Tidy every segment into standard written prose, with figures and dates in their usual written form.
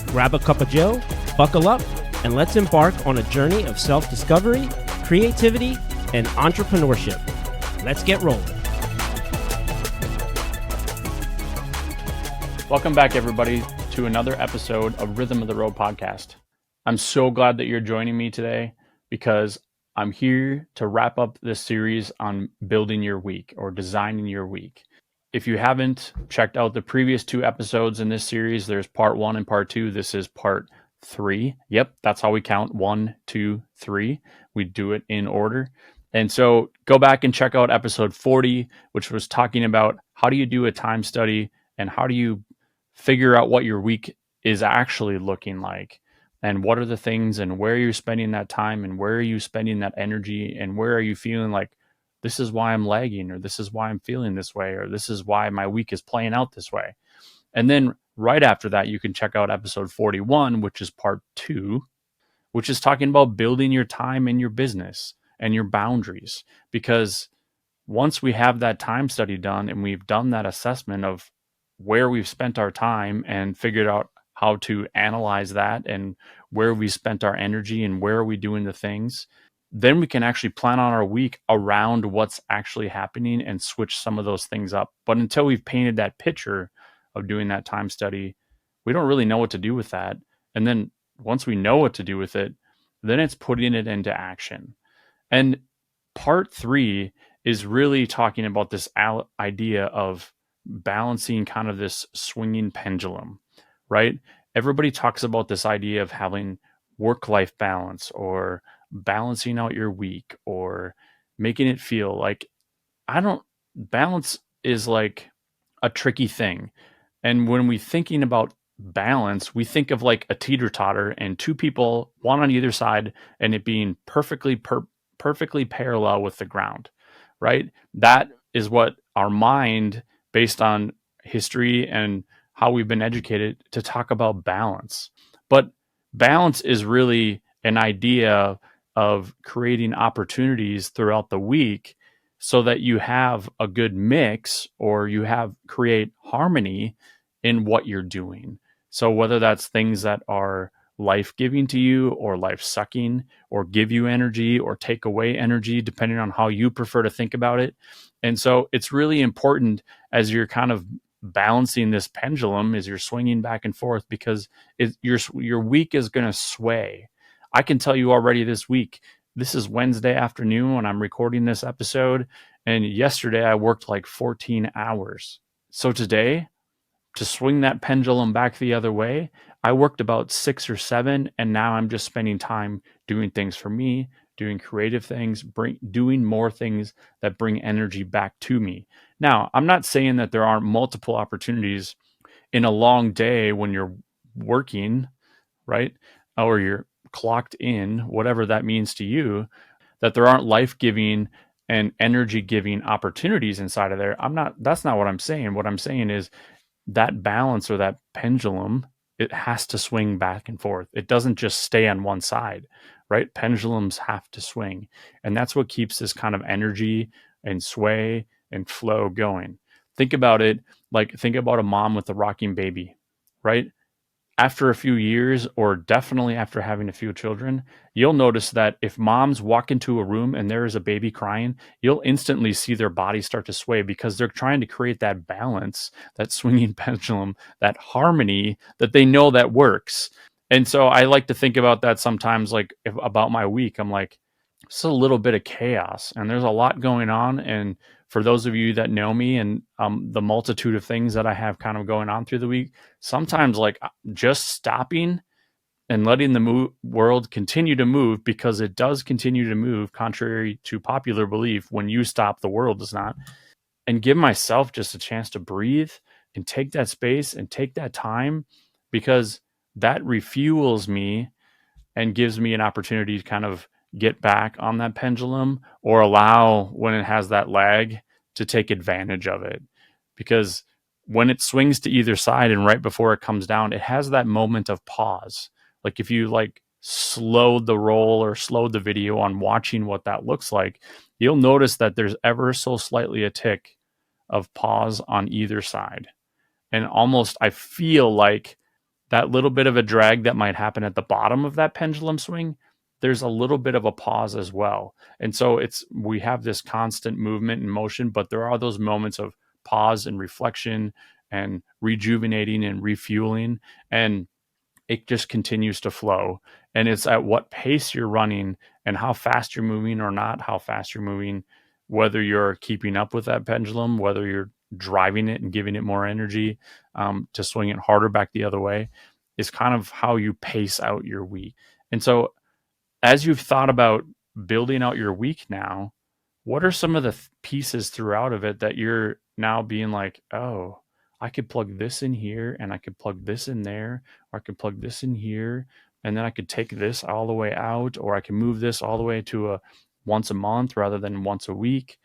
Grab a cup of joe, buckle up, and let's embark on a journey of self-discovery, creativity, and entrepreneurship. Let's get rolling. Welcome back, everybody, to another episode of Rhythm of the Road podcast. I'm so glad that you're joining me today because I'm here to wrap up this series on building your week or designing your week. If you haven't checked out the previous two episodes in this series, there's part 1 and part 2. This is part 3. Yep, that's how we count 1, 2, 3. We do it in order. And so go back and check out episode 40, which was talking about how do you do a time study and how do you figure out what your week is actually looking like and what are the things and where you're spending that time and where are you spending that energy and where are you feeling like this is why I'm lagging, or this is why I'm feeling this way, or this is why my week is playing out this way. And then right after that, you can check out episode 41, which is part 2, which is talking about building your time in your business and your boundaries. Because once we have that time study done and we've done that assessment of where we've spent our time and figured out how to analyze that and where we spent our energy and where are we doing the things, then we can actually plan on our week around what's actually happening and switch some of those things up. But until we've painted that picture of doing that time study, we don't really know what to do with that. And then once we know what to do with it, then it's putting it into action. And part 3 is really talking about this idea of balancing kind of this swinging pendulum, right? Everybody talks about this idea of having work-life balance or balancing out your week or making it feel like balance is like a tricky thing. And when we're thinking about balance, we think of like a teeter-totter and two people, one on either side, and it being perfectly parallel with the ground, right? That is what our mind, based on history and how we've been educated to talk about balance. But balance is really an idea of creating opportunities throughout the week so that you have a good mix or create harmony in what you're doing. So whether that's things that are life-giving to you or life-sucking or give you energy or take away energy, depending on how you prefer to think about it. And so it's really important as you're kind of balancing this pendulum, as you're swinging back and forth, because your week is going to sway. I can tell you already this week, this is Wednesday afternoon when I'm recording this episode, and yesterday I worked like 14 hours. So today, to swing that pendulum back the other way, I worked about 6 or 7, and now I'm just spending time doing things for me, doing creative things, doing more things that bring energy back to me. Now, I'm not saying that there aren't multiple opportunities in a long day when you're working, right? Or you're clocked in, whatever that means to you, that there aren't life-giving and energy-giving opportunities inside of there. That's not what I'm saying. What I'm saying is that balance or that pendulum, it has to swing back and forth. It doesn't just stay on one side, right? Pendulums have to swing. And that's what keeps this kind of energy and sway and flow going. Think about it think about a mom with a rocking baby, right? After a few years, or definitely after having a few children, you'll notice that if moms walk into a room and there is a baby crying, you'll instantly see their body start to sway because they're trying to create that balance, that swinging pendulum, that harmony that they know that works. And so I like to think about that sometimes, about my week. I'm like, it's a little bit of chaos and there's a lot going on. And for those of you that know me and the multitude of things that I have kind of going on through the week, sometimes just stopping and letting the world continue to move, because it does continue to move contrary to popular belief. When you stop, the world does not. And give myself just a chance to breathe and take that space and take that time, because that refuels me and gives me an opportunity to kind of get back on that pendulum, or allow, when it has that lag, to take advantage of it. Because when it swings to either side and right before it comes down, it has that moment of pause. Like if you slowed the roll or slowed the video on watching what that looks like, you'll notice that there's ever so slightly a tick of pause on either side. And almost I feel like that little bit of a drag that might happen at the bottom of that pendulum swing, there's a little bit of a pause as well. And so we have this constant movement and motion, but there are those moments of pause and reflection and rejuvenating and refueling, and it just continues to flow. And it's at what pace you're running and how fast you're moving or not how fast you're moving, whether you're keeping up with that pendulum, whether you're driving it and giving it more energy to swing it harder back the other way, is kind of how you pace out your week. And so as you've thought about building out your week now, what are some of the pieces throughout of it that you're now being like, oh, I could plug this in here and I could plug this in there, or I could plug this in here, and then I could take this all the way out, or I can move this all the way to a once a month rather than once a week.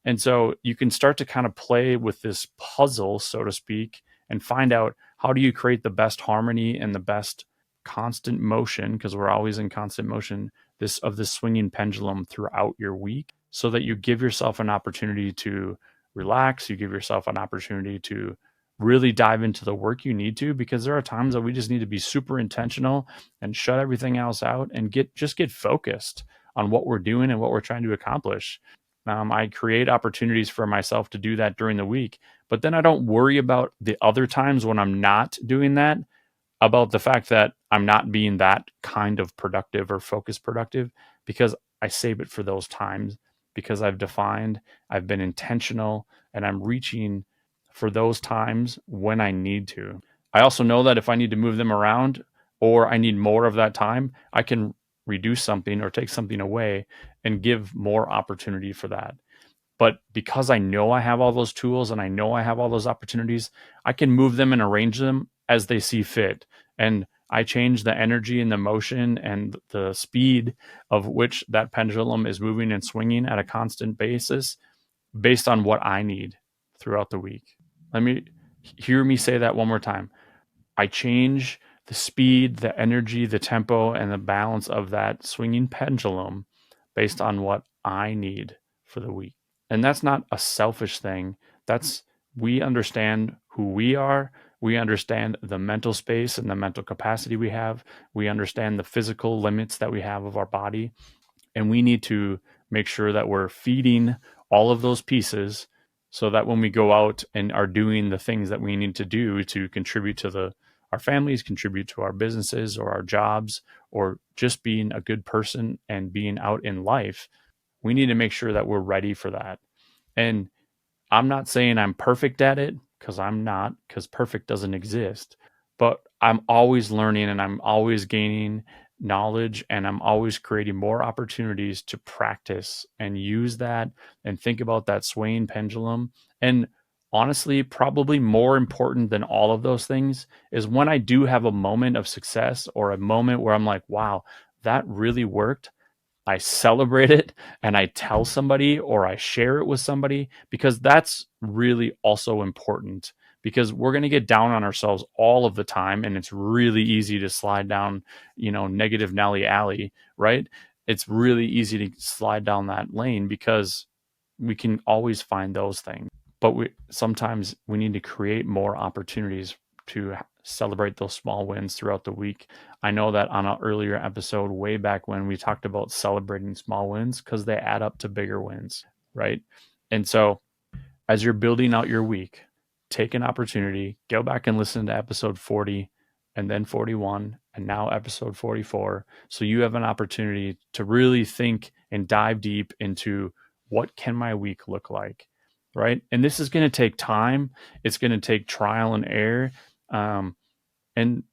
And so you can start to kind of play with this puzzle, so to speak, and find out, how do you create the best harmony and the best constant motion, because we're always in constant motion, this swinging pendulum throughout your week, so that you give yourself an opportunity to relax, you give yourself an opportunity to really dive into the work you need to, because there are times that we just need to be super intentional and shut everything else out and get focused on what we're doing and what we're trying to accomplish. I create opportunities for myself to do that during the week, but then I don't worry about the other times when I'm not doing that, about the fact that I'm not being that kind of productive or focused productive, because I save it for those times, because I've been intentional, and I'm reaching for those times when I need to. I also know that if I need to move them around or I need more of that time, I can reduce something or take something away and give more opportunity for that. But because I know I have all those tools and I know I have all those opportunities, I can move them and arrange them as they see fit. And I change the energy and the motion and the speed of which that pendulum is moving and swinging at a constant basis based on what I need throughout the week. Let me hear me say that one more time. I change the speed, the energy, the tempo, and the balance of that swinging pendulum based on what I need for the week. And that's not a selfish thing. We understand who we are. We understand the mental space and the mental capacity we have. We understand the physical limits that we have of our body. And we need to make sure that we're feeding all of those pieces, so that when we go out and are doing the things that we need to do to contribute to our families, contribute to our businesses or our jobs, or just being a good person and being out in life, we need to make sure that we're ready for that. And I'm not saying I'm perfect at it, because I'm not, because perfect doesn't exist. But I'm always learning and I'm always gaining knowledge, and I'm always creating more opportunities to practice and use that and think about that swaying pendulum. And honestly, probably more important than all of those things is when I do have a moment of success or a moment where I'm like, wow, that really worked, I celebrate it and I tell somebody or I share it with somebody, because that's really also important, because we're going to get down on ourselves all of the time, and it's really easy to slide down, negative Nelly alley, right? It's really easy to slide down that lane because we can always find those things. But sometimes we need to create more opportunities to celebrate those small wins throughout the week. I know that on an earlier episode way back when, we talked about celebrating small wins because they add up to bigger wins, right? And so as you're building out your week, take an opportunity, go back and listen to episode 40 and then 41 and now episode 44. So you have an opportunity to really think and dive deep into, what can my week look like, right? And this is going to take time. It's going to take trial and error, and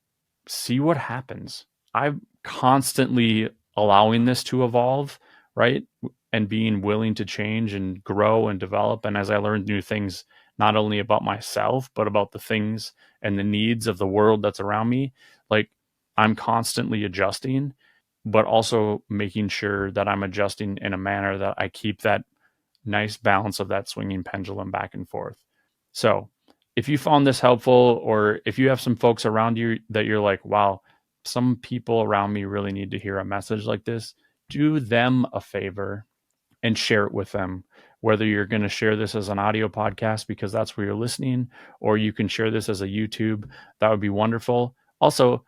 see what happens. I'm constantly allowing this to evolve, right? And being willing to change and grow and develop. And as I learn new things, not only about myself, but about the things and the needs of the world that's around me, like, I'm constantly adjusting, but also making sure that I'm adjusting in a manner that I keep that nice balance of that swinging pendulum back and forth. So if you found this helpful, or if you have some folks around you that you're like, wow, some people around me really need to hear a message like this, do them a favor and share it with them. Whether you're going to share this as an audio podcast because that's where you're listening, or you can share this as a YouTube, that would be wonderful. Also,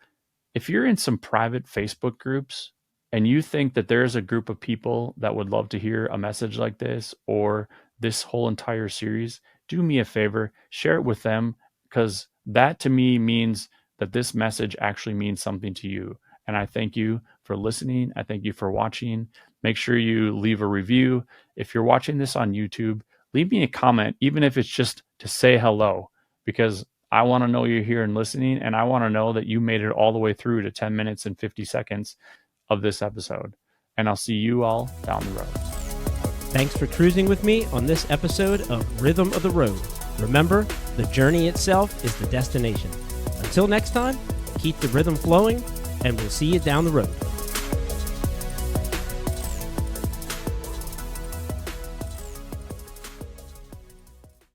if you're in some private Facebook groups and you think that there's a group of people that would love to hear a message like this or this whole entire series, do me a favor, share it with them, because that to me means that this message actually means something to you. And I thank you for listening. I thank you for watching. Make sure you leave a review. If you're watching this on YouTube, leave me a comment, even if it's just to say hello, because I want to know you're here and listening, and I want to know that you made it all the way through to 10 minutes and 50 seconds of this episode. And I'll see you all down the road. Thanks for cruising with me on this episode of Rhythm of the Road. Remember, the journey itself is the destination. Until next time, keep the rhythm flowing, and we'll see you down the road.